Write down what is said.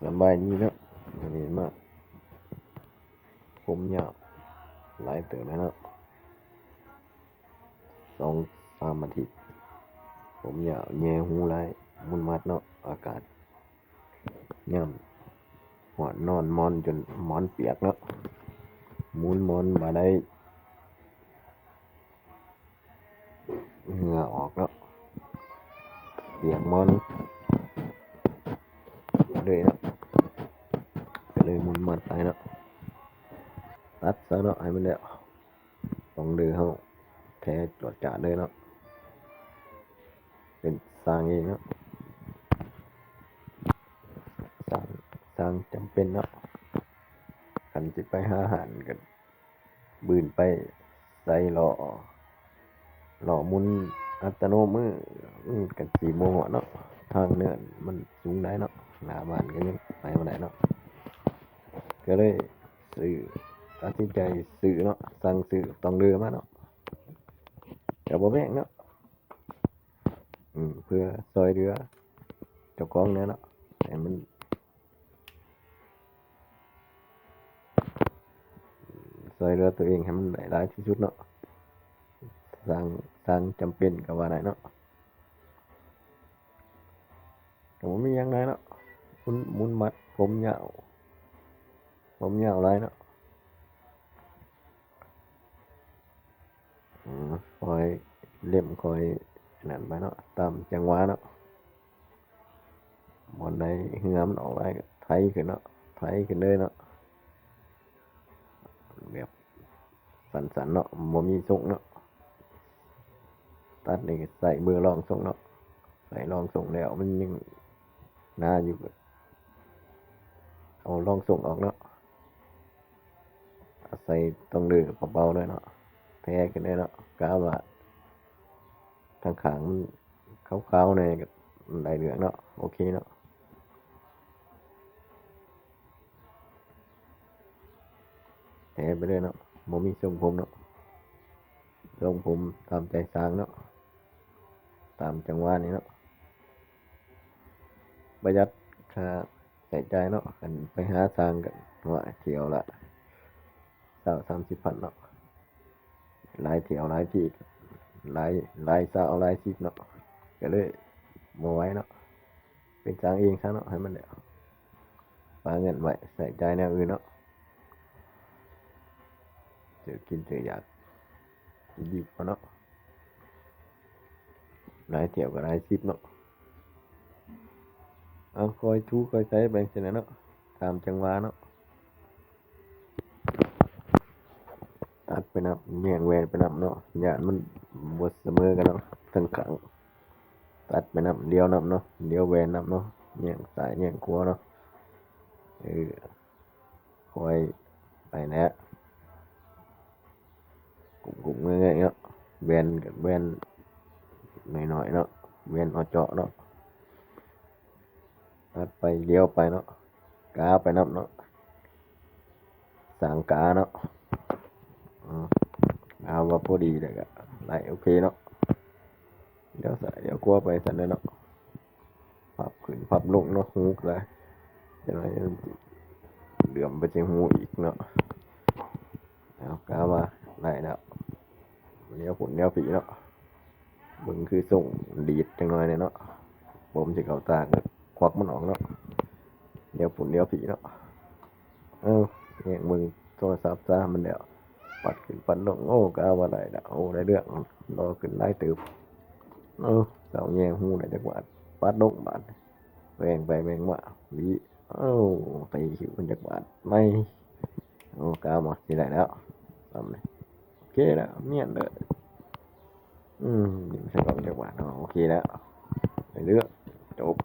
สบายดีเนาะวันนี้มาผมยาวหลายเติมแล้วเนาะ2-3 อาทิตย์ผมยาวแย่หูหลายมุนมัดเนาะอากาศย่ำหอดนอนมอนจนหมอนเปียกเนาะหมุนมอนบ่ได้เหงื่อออกเนาะเปียกมอนเลยเนาะก็เลยมุนมัดไปเนาะตัดซะเนาะให้มันแล้วต้องเดือเฮาแท้จวดจ่าเลยเนาะเป็นสร้างเองเนาะสร้างจำเป็นเนาะคันสิไปหาอาหารกันบืนไปใส่หล่อมุนอัตโนมือกัน4 โมงเนาะทางเนินมันสูงได้เนาะหน้าบ้านก็ยังไปบ่ได้เนาะก็เลยซื้อตัดสินใจซื้อเนาะสั่งซื้อต้องเรือมาเนาะก็บ่แพงเนาะเพื่อซอยเรือเจ้าของเนี่ยเนาะให้มันซอยเรือตัวเองให้มันได้หลายที่สุดเนาะสร้างจำเป็นก็ว่าได้เนาะก็บ่มีหยังหลายเนาะมุนมัดผมยาวหลายเนาะคอยเล่มคอยนั่นไปเนาะตามจังหวะเนาะบ่อนใดเหงื่อมันออกหลายก็ไถขึ้นเนาะไถขึ้นเลยเนาะแบบสั้นๆเนาะบ่มีทรงเนาะตัดนี่ก็ใส่เบอร์รองทรงเนาะใส่รองทรงแล้วมันยังหนาอยู่ก็เอารองทรงออกเนาะใส่ตรงเดือเบาๆเลยเนาะแท้ขึ้นเลยเนาะกะว่าทางข้างมันขาวๆแหน่ก็ได้เรื่องเนาะโอเคเนาะแท้ไปเลยเนาะบ่มีทรงผมเนาะทรงผมตามใจสร้างเนาะตามจังหวะนี้เนาะประหยัดค่าใช้จ่ายเนาะคันไปหาสร้างกันว่าเที่ยวละ20-30 พันเนาะหลายเที่ยวหลายที่หลายหลาย10เนาะก็เลยบ่ไหวเนาะเป็นสร้างเองซะเนาะให้มันแล้วฝากเงินไว้ใช้จ่ายแนวอื่นเนาะซื้อกินซื้ออยากดีกว่าเนาะหลายเที่ยวก็หลาย10เนาะเอาคอยถูคอยใช้ไปจังซี่เนาะตามจังหวะเนาะตัดไปนำแยกแหวนไปนำเนาะย้านมันบ่เสมอกันเนาะทั้งข้างตัดไปนำเดียวนำเนาะเดียวแหวนนำเนาะแยกซ้ายแยกขวาเนาะคอยไปแหละกุมๆง่ายๆเนาะแหวนก็แหวนน้อยๆเนาะแหวนเอาเจาะเนาะตัดไปเลี้ยวไปเนาะกาไปนำเนาะสร้างกาเนาะเอาว่าพอดีแล้วก็ได้โอเคเนาะเดี๋ยวซ้ายเดี๋ยวขวาไปซั่นเด้อเนาะพับขึ้นพับลงเนาะฮูกเลยจังได๋เหลื่อมไปที่หูอีกเนาะเอากาว่าได้แล้วเลี้ยวพุ่นเลี้ยวพี่เนาะเบิ่งคือส่งดีดจังหน่อยเนี่ยเนาะผมสิเข้าตาก็ควักมันออกเนาะเลี้ยวพุ่นเลี้ยวพี่เนาะแย่งมึงโทรศัพท์ซะมันแล้วปัดขึ้นปัดลงโอ้กาว่าได้แล้วโอ้ได้เรื่องรอขึ้นหลายเติบเจ้าแย่งหูได้จักบาทปัดลงบาดแบ่งไปแบ่งมาหวีตีหิวมันจักบาทไม่กามาสิได้แล้วทำเลยโอเคแล้วเนียนเลยนี่มันใช่ก็จักบาทโอเคแล้วได้เรื่องจบ